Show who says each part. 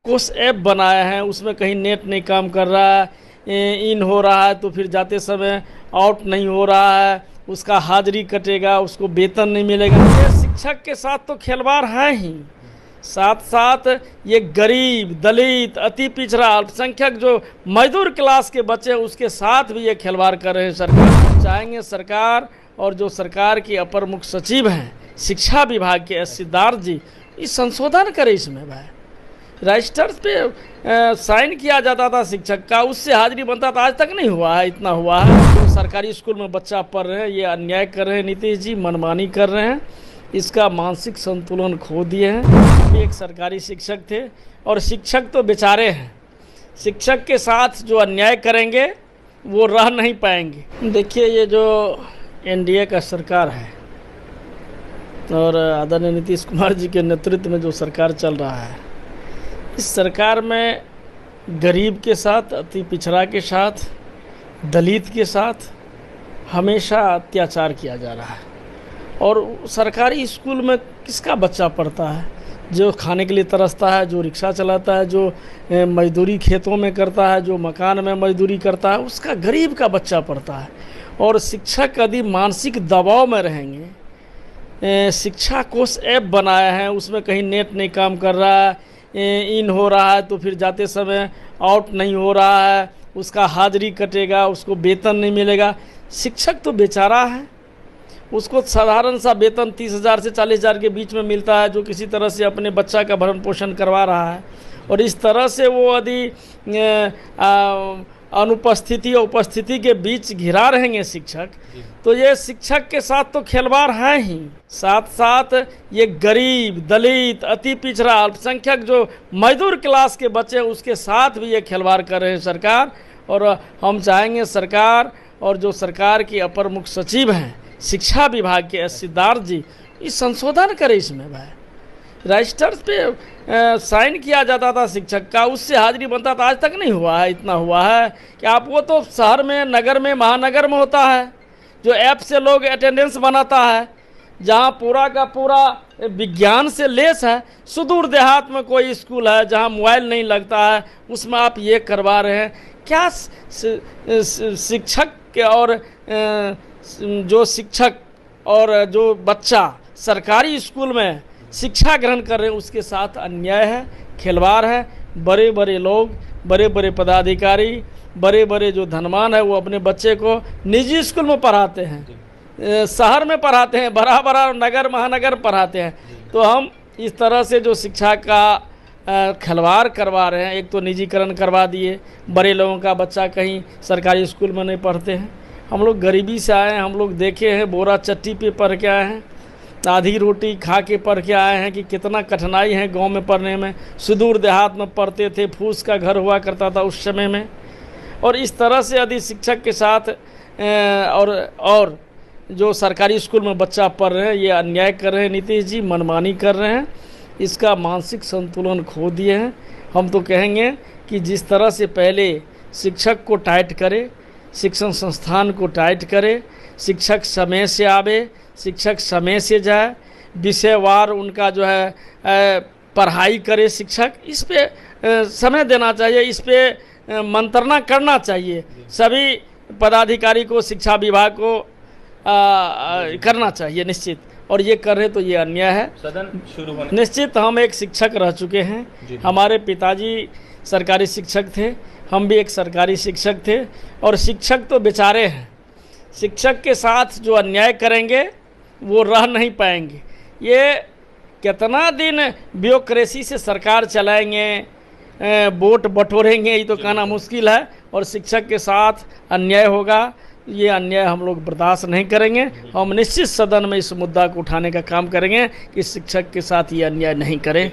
Speaker 1: कुछ ऐप बनाया है, उसमें कहीं नेट नहीं काम कर रहा है, इन हो रहा है तो फिर जाते समय आउट नहीं हो रहा है, उसका हाजिरी कटेगा, उसको वेतन नहीं मिलेगा। ये शिक्षक के साथ तो खिलवाड़ है ही, साथ साथ ये गरीब, दलित, अति पिछड़ा, अल्पसंख्यक जो मजदूर क्लास के बच्चे हैं उसके साथ भी ये खिलवाड़ कर रहे हैं। सरकार चाहेंगे, सरकार और जो सरकार की अपर मुख्य सचिव हैं शिक्षा विभाग के एस सिद्धार्थ जी, इस संशोधन करें। इसमें भाई रजिस्टर पे साइन किया जाता था शिक्षक का, उससे हाजिरी बनता था, आज तक नहीं हुआ है। इतना हुआ है तो सरकारी स्कूल में बच्चा पढ़ रहे हैं, ये अन्याय कर रहे हैं नीतीश जी, मनमानी कर रहे हैं, इसका मानसिक संतुलन खो दिए हैं। एक सरकारी शिक्षक थे और शिक्षक तो बेचारे हैं, शिक्षक के साथ जो अन्याय करेंगे वो रह नहीं पाएंगे। देखिए ये जो एनडीए का सरकार है और आदरणीय नीतीश कुमार जी के नेतृत्व में जो सरकार चल रहा है, इस सरकार में गरीब के साथ, अति पिछड़ा के साथ, दलित के साथ हमेशा अत्याचार किया जा रहा है। और सरकारी स्कूल में किसका बच्चा पढ़ता है? जो खाने के लिए तरसता है, जो रिक्शा चलाता है, जो मजदूरी खेतों में करता है, जो मकान में मजदूरी करता है, उसका गरीब का बच्चा पढ़ता है। और शिक्षक यदि मानसिक दबाव में रहेंगे, शिक्षा कोष ऐप बनाया है, उसमें कहीं नेट नहीं काम कर रहा है, इन हो रहा है तो फिर जाते समय आउट नहीं हो रहा है, उसका हाजिरी कटेगा, उसको वेतन नहीं मिलेगा। शिक्षक तो बेचारा है, उसको साधारण सा वेतन 30,000 से 40,000 के बीच में मिलता है, जो किसी तरह से अपने बच्चा का भरण पोषण करवा रहा है। और इस तरह से वो यदि अनुपस्थिति और उपस्थिति के बीच घिरा रहेंगे शिक्षक, तो ये शिक्षक के साथ तो खिलवाड़ है ही, साथ साथ ये गरीब, दलित, अति पिछड़ा, अल्पसंख्यक जो मजदूर क्लास के बच्चे हैं उसके साथ भी ये खिलवाड़ कर रहे हैं सरकार। और हम चाहेंगे सरकार और जो सरकार की अपर मुख्य सचिव हैं शिक्षा विभाग के एस सिद्धार्थ जी, इस संशोधन करें। इसमें भाई रजिस्टर पे साइन किया जाता था शिक्षक का, उससे हाजिरी बनता था, आज तक नहीं हुआ है। इतना हुआ है कि आप वो तो शहर में, नगर में, महानगर में होता है, जो ऐप से लोग अटेंडेंस बनाता है, जहाँ पूरा का पूरा विज्ञान से लेस है। सुदूर देहात में कोई स्कूल है जहाँ मोबाइल नहीं लगता है, उसमें आप ये करवा रहे हैं क्या? शिक्षक के और जो शिक्षक और जो बच्चा सरकारी स्कूल में शिक्षा ग्रहण कर रहे हैं उसके साथ अन्याय है, खिलवाड़ है। बड़े बड़े लोग, बड़े बड़े पदाधिकारी, बड़े बड़े जो धनवान है वो अपने बच्चे को निजी स्कूल में पढ़ाते हैं, शहर में पढ़ाते हैं, बड़ा बड़ा नगर महानगर पढ़ाते हैं। तो हम इस तरह से जो शिक्षा का खिलवाड़ करवा रहे हैं, एक तो निजीकरण करवा दिए, बड़े लोगों का बच्चा कहीं सरकारी स्कूल में नहीं पढ़ते हैं। हम लोग गरीबी से आए हैं, हम लोग देखे हैं, बोरा चट्टी पे पढ़ के आए हैं, आधी रोटी खा के पढ़ के आए हैं कि कितना कठिनाई है गांव में पढ़ने में। सुदूर देहात में पढ़ते थे, फूस का घर हुआ करता था उस समय में। और इस तरह से यदि शिक्षक के साथ और जो सरकारी स्कूल में बच्चा पढ़ रहे हैं, ये अन्याय कर रहे हैं नीतीश जी, मनमानी कर रहे हैं, इसका मानसिक संतुलन खो दिए हैं। हम तो कहेंगे कि जिस तरह से पहले शिक्षक को टाइट करे, शिक्षण संस्थान को टाइट करे, शिक्षक समय से आवे, शिक्षक समय से जाए, विषयवार उनका जो है पढ़ाई करे शिक्षक, इस पे समय देना चाहिए, इस पे मंत्रणा करना चाहिए। सभी पदाधिकारी को, शिक्षा विभाग को करना चाहिए निश्चित। और ये कर रहे तो ये अन्याय है।
Speaker 2: सदन शुरू होने
Speaker 1: निश्चित हम एक शिक्षक रह चुके हैं, हमारे पिताजी सरकारी शिक्षक थे, हम भी एक सरकारी शिक्षक थे। और शिक्षक तो बेचारे हैं, शिक्षक के साथ जो अन्याय करेंगे वो रह नहीं पाएंगे। ये कितना दिन ब्यूरोक्रेसी से सरकार चलाएंगे, वोट बटोरेंगे, ये तो कहना मुश्किल है। और शिक्षक के साथ अन्याय होगा, ये अन्याय हम लोग बर्दाश्त नहीं करेंगे। हम निश्चित सदन में इस मुद्दा को उठाने का काम करेंगे कि शिक्षक के साथ ये अन्याय नहीं करें।